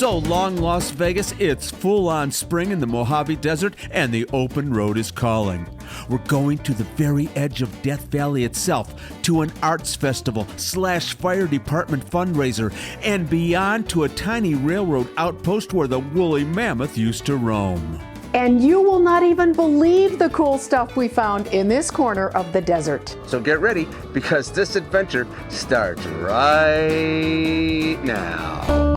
So long, Las Vegas, it's full-on spring in the Mojave Desert, and the open road is calling. We're going to the very edge of Death Valley itself, to an arts festival / fire department fundraiser, and beyond to a tiny railroad outpost where the woolly mammoth used to roam. And you will not even believe the cool stuff we found in this corner of the desert. So get ready, because this adventure starts right now.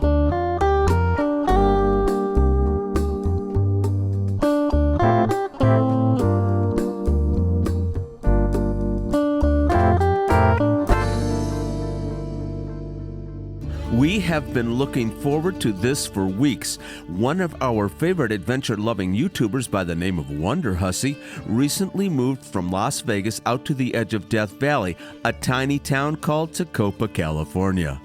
We have been looking forward to this for weeks. One of our favorite adventure-loving YouTubers by the name of Wonder Hussy recently moved from Las Vegas out to the edge of Death Valley, a tiny town called Tecopa, California.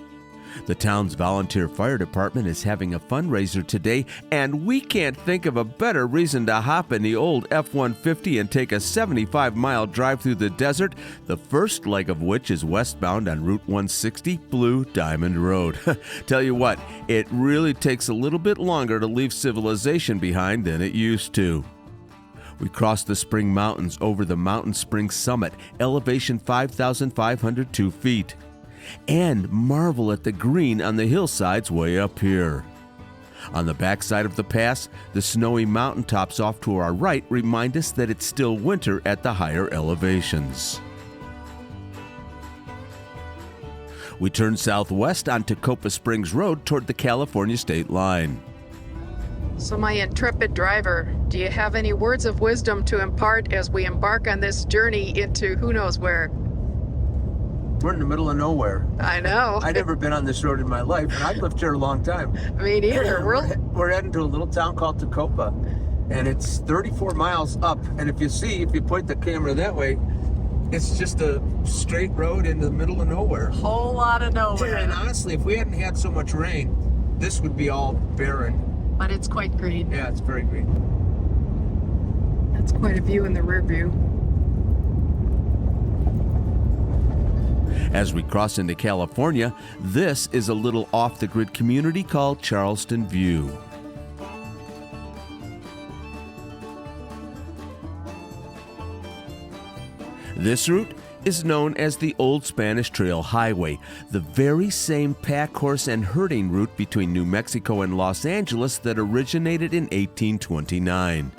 The town's volunteer fire department is having a fundraiser today, and we can't think of a better reason to hop in the old F-150 and take a 75-mile drive through the desert, the first leg of which is westbound on Route 160, Blue Diamond Road. Tell you what, it really takes a little bit longer to leave civilization behind than it used to. We cross the Spring Mountains over the Mountain Spring Summit, elevation 5,502 feet. And marvel at the green on the hillsides way up here. On the backside of the pass, the snowy mountaintops off to our right remind us that it's still winter at the higher elevations. We turn southwest on Tecopa Springs Road toward the California state line. So my intrepid driver, do you have any words of wisdom to impart as we embark on this journey into who knows where? We're in the middle of nowhere. I know. I've never been on this road in my life, and I've lived here a long time. Me neither. We're heading to a little town called Tecopa, and it's 34 miles up. And if you point the camera that way, it's just a straight road in the middle of nowhere. Whole lot of nowhere. And honestly, if we hadn't had so much rain, this would be all barren. But it's quite green. Yeah, it's very green. That's quite a view in the rear view. As we cross into California, this is a little off-the-grid community called Charleston View. This route is known as the Old Spanish Trail Highway, the very same pack horse and herding route between New Mexico and Los Angeles that originated in 1829.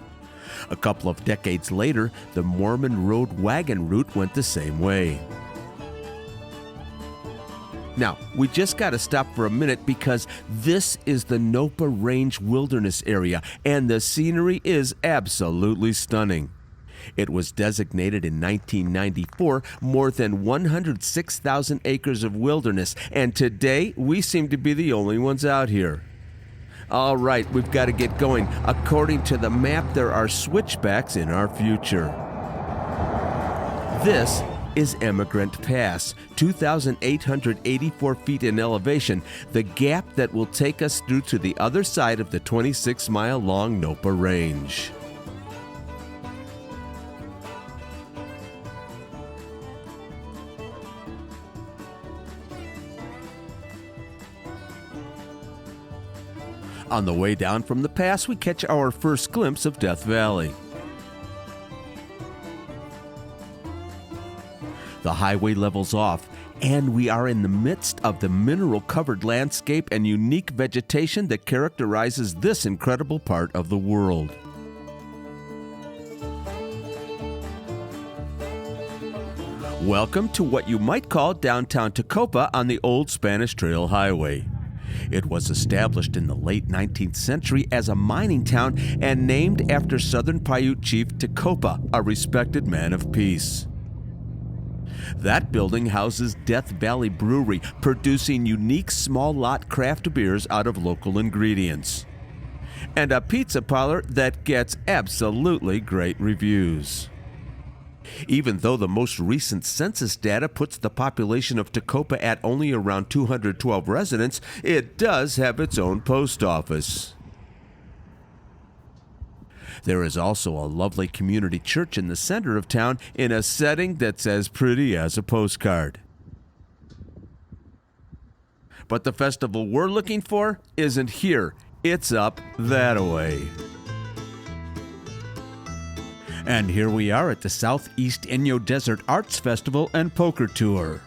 A couple of decades later, the Mormon Road wagon route went the same way. Now, we just got to stop for a minute because this is the Nopa Range Wilderness Area, and the scenery is absolutely stunning. It was designated in 1994 more than 106,000 acres of wilderness, and today we seem to be the only ones out here. All right, we've got to get going. According to the map, there are switchbacks in our future. This is Emigrant Pass, 2,884 feet in elevation, the gap that will take us through to the other side of the 26-mile-long Nopa Range. On the way down from the pass, we catch our first glimpse of Death Valley. The highway levels off, and we are in the midst of the mineral-covered landscape and unique vegetation that characterizes this incredible part of the world. Welcome to what you might call downtown Tecopa on the Old Spanish Trail Highway. It was established in the late 19th century as a mining town and named after Southern Paiute chief Tecopa, a respected man of peace. That building houses Death Valley Brewery, producing unique small lot craft beers out of local ingredients. And a pizza parlor that gets absolutely great reviews. Even though the most recent census data puts the population of Tecopa at only around 212 residents, it does have its own post office. There is also a lovely community church in the center of town in a setting that's as pretty as a postcard. But the festival we're looking for isn't here. It's up that way. And here we are at the Southeast Inyo Desert Arts Festival and Poker Tour.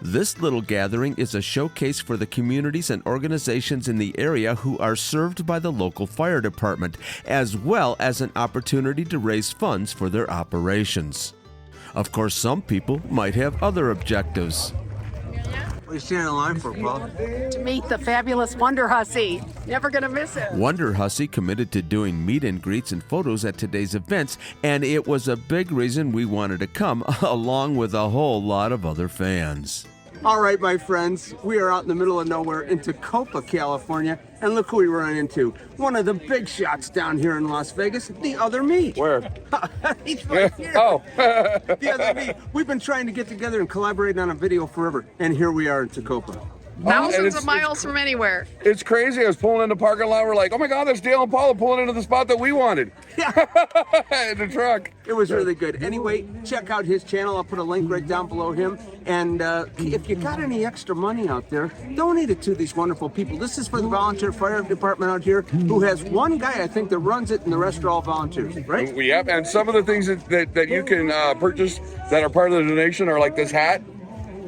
This little gathering is a showcase for the communities and organizations in the area who are served by the local fire department, as well as an opportunity to raise funds for their operations. Of course, some people might have other objectives. What are you standing in line for, Paul? To meet the fabulous Wonder Hussy. Never gonna miss it. Wonder Hussy committed to doing meet and greets and photos at today's events, and it was a big reason we wanted to come, along with a whole lot of other fans. All right, my friends, we are out in the middle of nowhere in Tecopa, California, and look who we run into. One of the big shots down here in Las Vegas, the other me. Where? He's right here. Oh. The other me. We've been trying to get together and collaborate on a video forever, and here we are in Tecopa. Thousands of miles from anywhere. It's crazy. I was pulling in the parking lot. We're like, oh my God, that's Dale and Paula pulling into the spot that we wanted. Yeah. In the truck. It was really good. Anyway, check out his channel. I'll put a link right down below him. And if you got any extra money out there, donate it to these wonderful people. This is for the volunteer fire department out here, who has one guy, I think, that runs it, and the rest are all volunteers, right? Yep. And some of the things that you can purchase that are part of the donation are like this hat.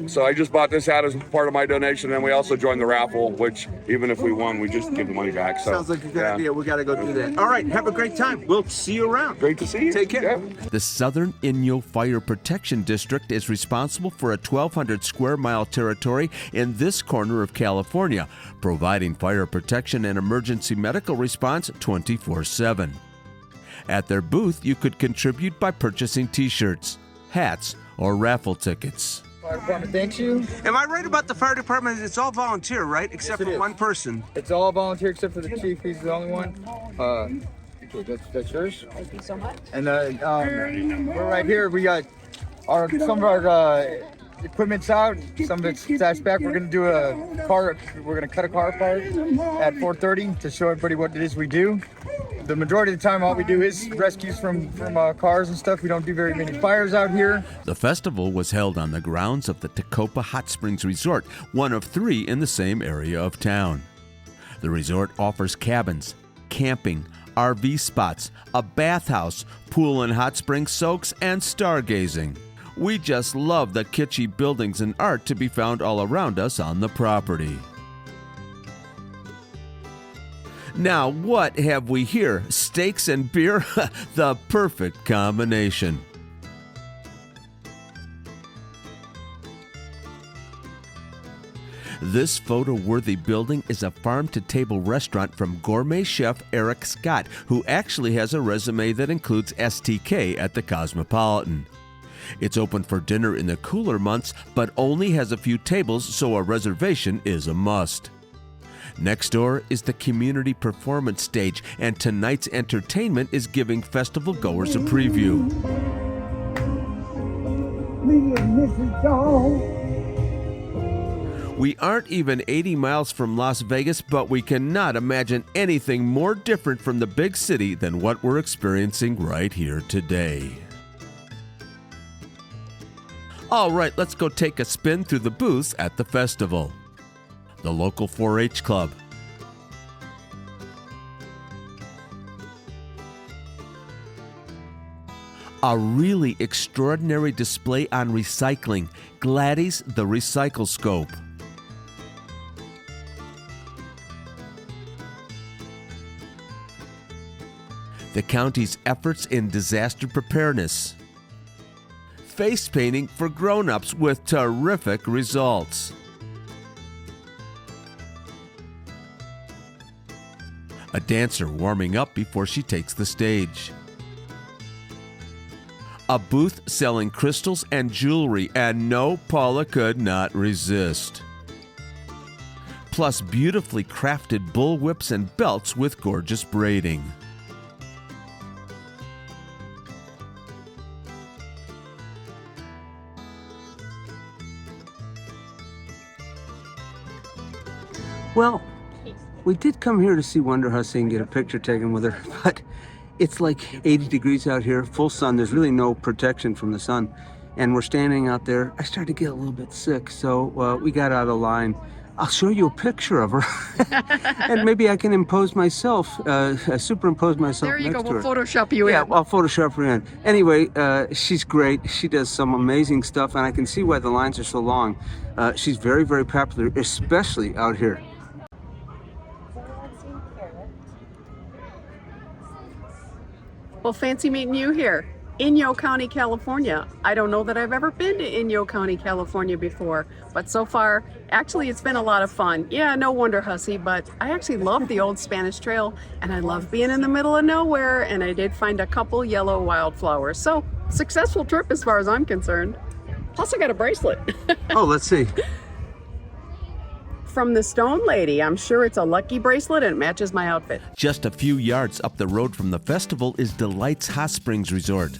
So I just bought this hat as part of my donation, and we also joined the raffle, which even if we won, we just give the money back. So sounds like a good idea. We got to go do that. All right, have a great time. We'll see you around. Great to see you. Take care. Yeah. The Southern Inyo Fire Protection District is responsible for a 1,200 square mile territory in this corner of California, providing fire protection and emergency medical response 24/7. At their booth, you could contribute by purchasing t-shirts, hats, or raffle tickets. Fire department thanks you. Am I right about the fire department? It's all volunteer, right? Except Yes, it for is. one person. It's all volunteer except for the chief. He's the only one. Okay, that's yours. Thank you so much. And we're right here. We got some of our equipment's out. Some of it's stashed back. We're gonna do a car. We're gonna cut a car apart at 4:30 to show everybody what it is we do. The majority of the time, all we do is rescues from cars and stuff. We don't do very many fires out here. The festival was held on the grounds of the Tecopa Hot Springs Resort, one of 3 in the same area of town. The resort offers cabins, camping, RV spots, a bathhouse, pool and hot spring soaks, and stargazing. We just love the kitschy buildings and art to be found all around us on the property. Now, what have we here? Steaks and beer? The perfect combination. This photo-worthy building is a farm-to-table restaurant from gourmet chef Eric Scott, who actually has a resume that includes STK at the Cosmopolitan. It's open for dinner in the cooler months, but only has a few tables, so a reservation is a must. Next door is the community performance stage, and tonight's entertainment is giving festival goers a preview. We aren't even 80 miles from Las Vegas, but we cannot imagine anything more different from the big city than what we're experiencing right here today. All right, let's go take a spin through the booths at the festival. The local 4-H club, a really extraordinary display on recycling, Gladys the Recyclescope. The county's efforts in disaster preparedness. Face painting for grown-ups with terrific results. A dancer warming up before she takes the stage. A booth selling crystals and jewelry, and no, Paula could not resist. Plus beautifully crafted bullwhips and belts with gorgeous braiding. Well, we did come here to see Wonder Hussy and get a picture taken with her, but it's like 80 degrees out here, full sun. There's really no protection from the sun. And we're standing out there. I started to get a little bit sick, so we got out of line. I'll show you a picture of her, and maybe I can superimpose myself There you next go. to her. We'll Photoshop you Yeah, in. I'll Photoshop her in. Anyway, she's great. She does some amazing stuff, and I can see why the lines are so long. She's very, very popular, especially out here. Well, fancy meeting you here. Inyo County, California. I don't know that I've ever been to Inyo County, California before, but so far, actually, it's been a lot of fun. Yeah, no wonder, hussy, but I actually love the old Spanish Trail, and I love being in the middle of nowhere, and I did find a couple yellow wildflowers. So, successful trip as far as I'm concerned. Plus, I got a bracelet. Oh, let's see. From the Stone Lady. I'm sure it's a lucky bracelet and it matches my outfit. Just a few yards up the road from the festival is Delight's Hot Springs Resort.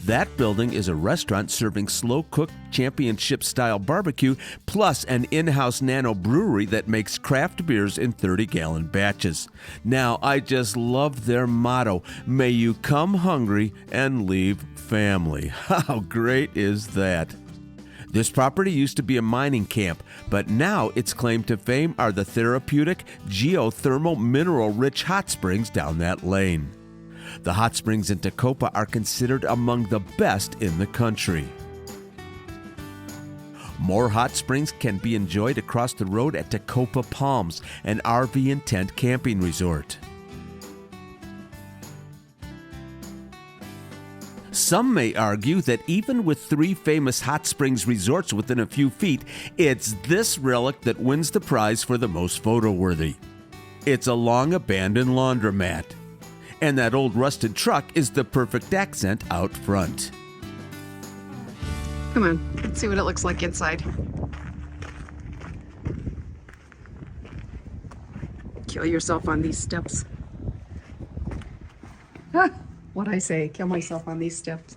That building is a restaurant serving slow-cooked championship-style barbecue, plus an in-house nano brewery that makes craft beers in 30-gallon batches. Now, I just love their motto, "May you come hungry and leave family." How great is that? This property used to be a mining camp, but now its claim to fame are the therapeutic, geothermal, mineral-rich hot springs down that lane. The hot springs in Tecopa are considered among the best in the country. More hot springs can be enjoyed across the road at Tecopa Palms, an RV and tent camping resort. Some may argue that even with 3 famous hot springs resorts within a few feet, it's this relic that wins the prize for the most photo-worthy. It's a long-abandoned laundromat. And that old rusted truck is the perfect accent out front. Come on, let's see what it looks like inside. Kill yourself on these steps. What'd I say? Kill myself on these steps.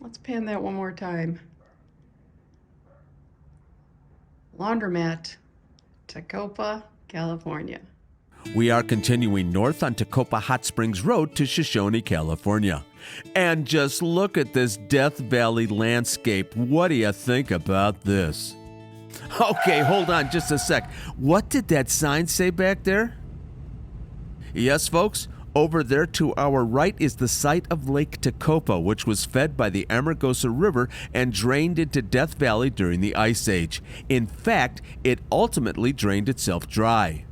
Let's pan that one more time. Laundromat, Tecopa, California. We are continuing north on Tecopa Hot Springs Road to Shoshone, California. And just look at this Death Valley landscape. What do you think about this? Okay, hold on just a sec. What did that sign say back there? Yes, folks, over there to our right is the site of Lake Tecopa, which was fed by the Amargosa River and drained into Death Valley during the Ice Age. In fact, it ultimately drained itself dry.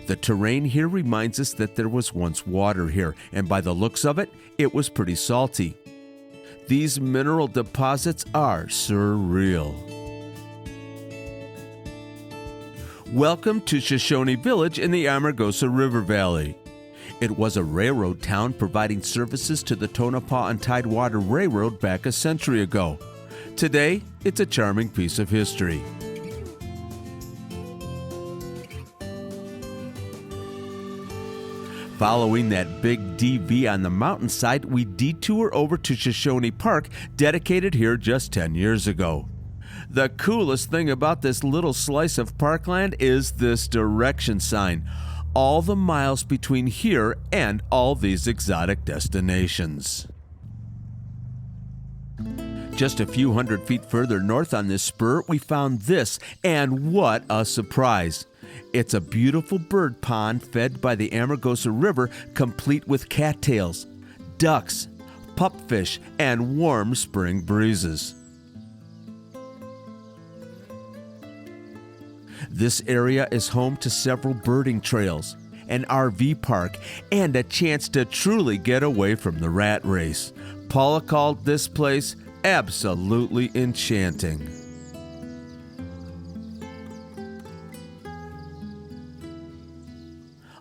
The terrain here reminds us that there was once water here, and by the looks of it, it was pretty salty. These mineral deposits are surreal. Welcome to Shoshone Village in the Amargosa River Valley. It was a railroad town providing services to the Tonopah and Tidewater Railroad back a century ago. Today, it's a charming piece of history. Following that big DV on the mountainside, we detour over to Shoshone Park, dedicated here just 10 years ago. The coolest thing about this little slice of parkland is this direction sign. All the miles between here and all these exotic destinations. Just a few hundred feet further north on this spur, we found this, and what a surprise. It's a beautiful bird pond fed by the Amargosa River, complete with cattails, ducks, pupfish, and warm spring breezes. This area is home to several birding trails, an RV park, and a chance to truly get away from the rat race. Paula called this place absolutely enchanting.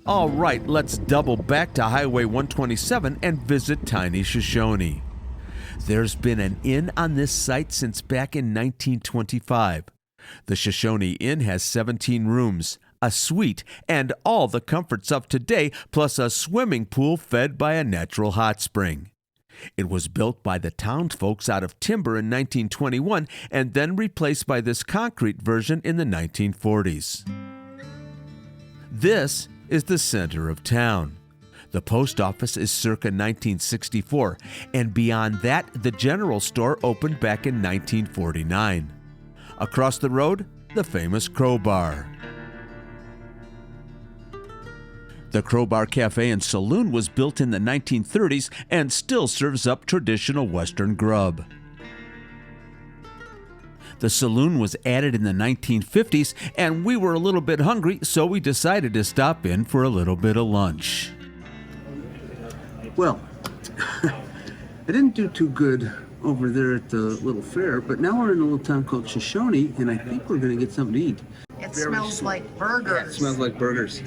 All right, let's double back to Highway 127 and visit tiny Shoshone. There's been an inn on this site since back in 1925. The Shoshone Inn has 17 rooms, a suite, and all the comforts of today, plus a swimming pool fed by a natural hot spring. It was built by the townsfolk out of timber in 1921 and then replaced by this concrete version in the 1940s. This is the center of town. The post office is circa 1964, and beyond that, the general store opened back in 1949. Across the road, the famous Crowbar. The Crowbar Cafe and Saloon was built in the 1930s and still serves up traditional Western grub. The saloon was added in the 1950s, and we were a little bit hungry, so we decided to stop in for a little bit of lunch. Well, I didn't do too good over there at the little fair, but now we're in a little town called Shoshone, and I think we're going to get something to eat. It smells like burgers. It smells like burgers.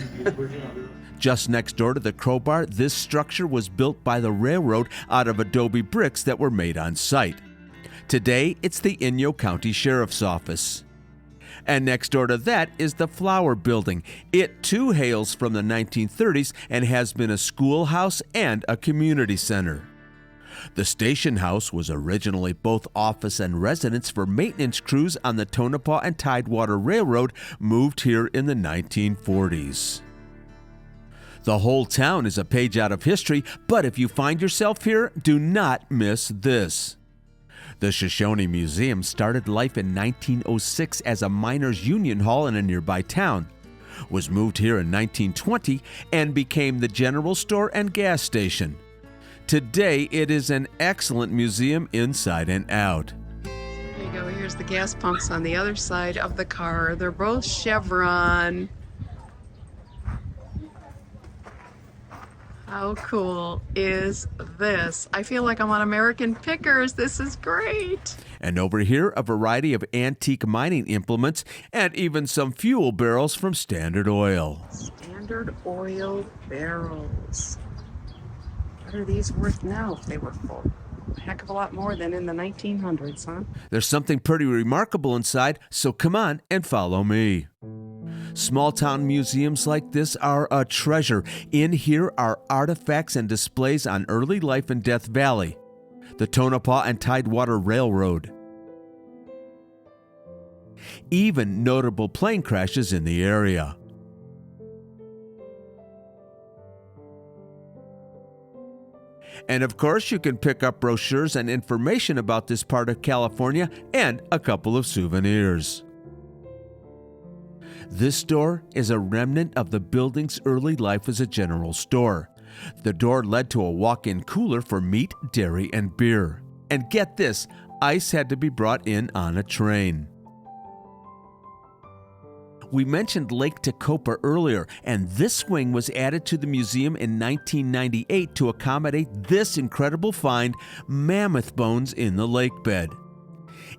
Just next door to the Crowbar, this structure was built by the railroad out of adobe bricks that were made on site. Today, it's the Inyo County Sheriff's Office. And next door to that is the Flower Building. It too hails from the 1930s and has been a schoolhouse and a community center. The station house was originally both office and residence for maintenance crews on the Tonopah and Tidewater Railroad, moved here in the 1940s. The whole town is a page out of history, but if you find yourself here, do not miss this. The Shoshone Museum started life in 1906 as a miners' union hall in a nearby town, was moved here in 1920, and became the general store and gas station. Today, it is an excellent museum inside and out. There you go. Here's the gas pumps on the other side of the car. They're both Chevron. How cool is this? I feel like I'm on American Pickers. This is great. And over here, a variety of antique mining implements and even some fuel barrels from Standard Oil. Standard Oil barrels. What are these worth now if they were full? A heck of a lot more than in the 1900s, huh? There's something pretty remarkable inside, so come on and follow me. Small-town museums like this are a treasure. In here are artifacts and displays on early life in Death Valley, the Tonopah and Tidewater Railroad, even notable plane crashes in the area. And of course, you can pick up brochures and information about this part of California and a couple of souvenirs. This store is a remnant of the building's early life as a general store. The door led to a walk-in cooler for meat, dairy, and beer. And get this, ice had to be brought in on a train. We mentioned Lake Tecopa earlier, and this wing was added to the museum in 1998 to accommodate this incredible find, mammoth bones in the lake bed.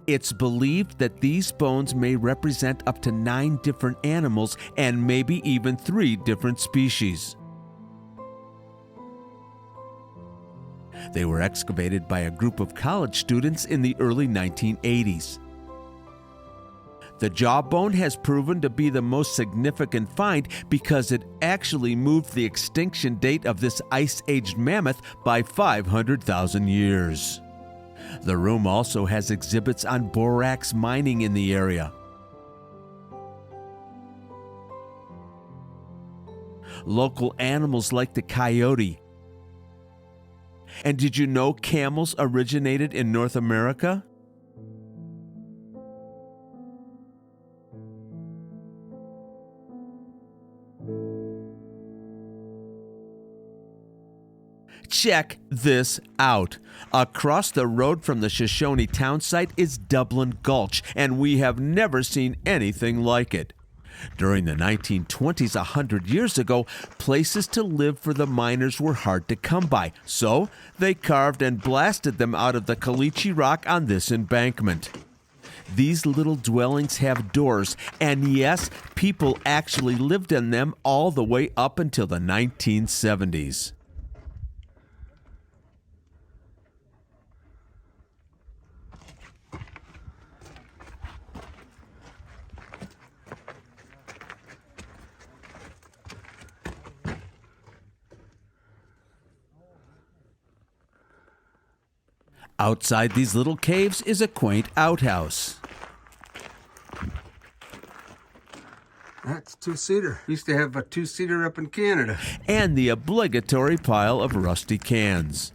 It's believed that these bones may represent up to 9 different animals and maybe even 3 different species. They were excavated by a group of college students in the early 1980s. The jawbone has proven to be the most significant find because it actually moved the extinction date of this ice-aged mammoth by 500,000 years. The room also has exhibits on borax mining in the area. Local animals like the coyote. And did you know camels originated in North America? Check this out. Across the road from the Shoshone town site is Dublin Gulch, and we have never seen anything like it. During the 1920s, 100 years ago, places to live for the miners were hard to come by, so they carved and blasted them out of the caliche rock on this embankment. These little dwellings have doors, and yes, people actually lived in them all the way up until the 1970s. Outside these little caves is a quaint outhouse. That's two-seater. Used to have a two-seater up in Canada. And the obligatory pile of rusty cans.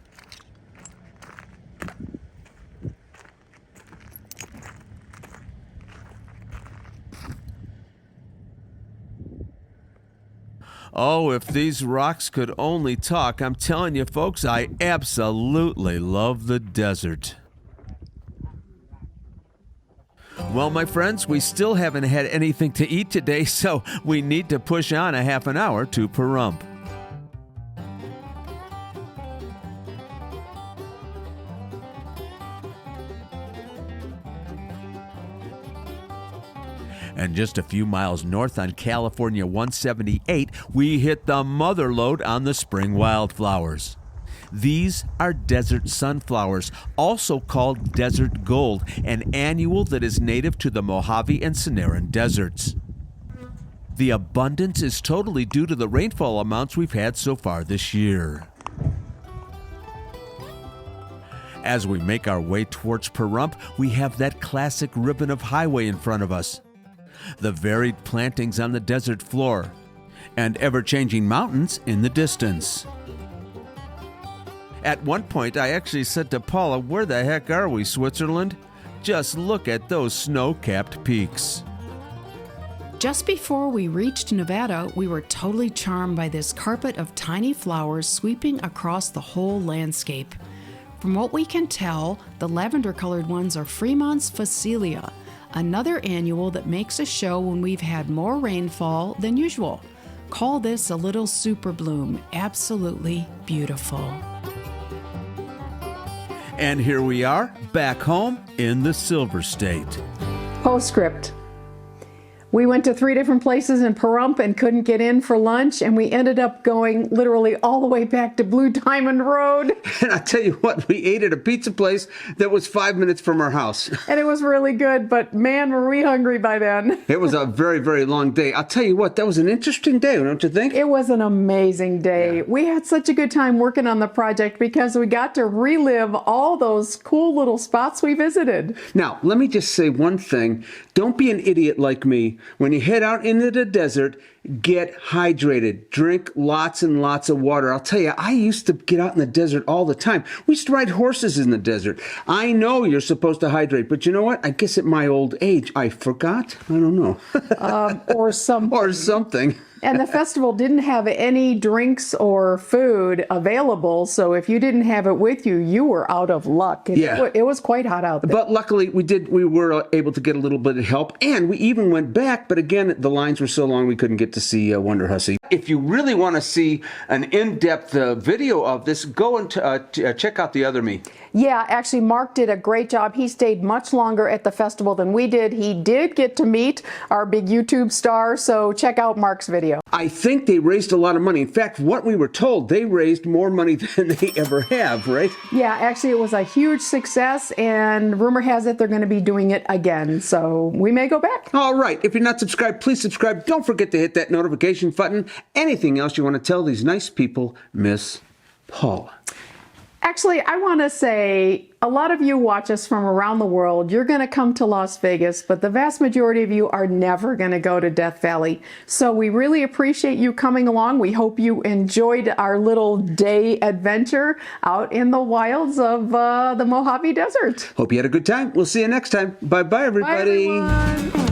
Oh, if these rocks could only talk. I'm telling you, folks, I absolutely love the desert. Well, my friends, we still haven't had anything to eat today, so we need to push on a half an hour to Pahrump. And just a few miles north on California 178, we hit the mother lode on the spring wildflowers. These are desert sunflowers, also called desert gold, an annual that is native to the Mojave and Sonoran deserts. The abundance is totally due to the rainfall amounts we've had so far this year. As we make our way towards Pahrump, we have that classic ribbon of highway in front of us, the varied plantings on the desert floor, and ever-changing mountains in the distance. At one point, I actually said to Paula, "Where the heck are we, Switzerland? Just look at those snow-capped peaks." Just before we reached Nevada, we were totally charmed by this carpet of tiny flowers sweeping across the whole landscape. From what we can tell, the lavender-colored ones are Fremont's Phacelia, another annual that makes a show when we've had more rainfall than usual. Call this a little super bloom. Absolutely beautiful. And here we are, back home in the Silver State. Postscript. We went to 3 different places in Pahrump and couldn't get in for lunch, and we ended up going literally all the way back to Blue Diamond Road. And I tell you what, we ate at a pizza place that was 5 minutes from our house. And it was really good, but man, were we hungry by then. It was a very, very long day. I'll tell you what, that was an interesting day, don't you think? It was an amazing day. Yeah. We had such a good time working on the project because we got to relive all those cool little spots we visited. Now, let me just say one thing. Don't be an idiot like me. When you head out into the desert, get hydrated. Drink lots and lots of water. I'll tell you, I used to get out in the desert all the time. We used to ride horses in the desert. I know you're supposed to hydrate, but you know what? I guess at my old age, I forgot. I don't know. Or something. Or something. And the festival didn't have any drinks or food available, so if you didn't have it with you, you were out of luck. It was quite hot out there. But luckily, we were able to get a little bit of help, and we even went back, but again, the lines were so long we couldn't get to see Wonder Hussy. If you really want to see an in-depth video of this, go and check out The Other Me. Yeah, actually, Mark did a great job. He stayed much longer at the festival than we did. He did get to meet our big YouTube star, so check out Mark's video. I think they raised a lot of money. In fact, what we were told, they raised more money than they ever have, right? Yeah, actually, it was a huge success, and rumor has it they're going to be doing it again, so we may go back. All right. If you're not subscribed, please subscribe. Don't forget to hit that notification button. Anything else you want to tell these nice people, Miss Paula? Actually, I want to say a lot of you watch us from around the world. You're going to come to Las Vegas, but the vast majority of you are never going to go to Death Valley. So we really appreciate you coming along. We hope you enjoyed our little day adventure out in the wilds of the Mojave Desert. Hope you had a good time. We'll see you next time. Bye-bye, everybody. Bye, everyone.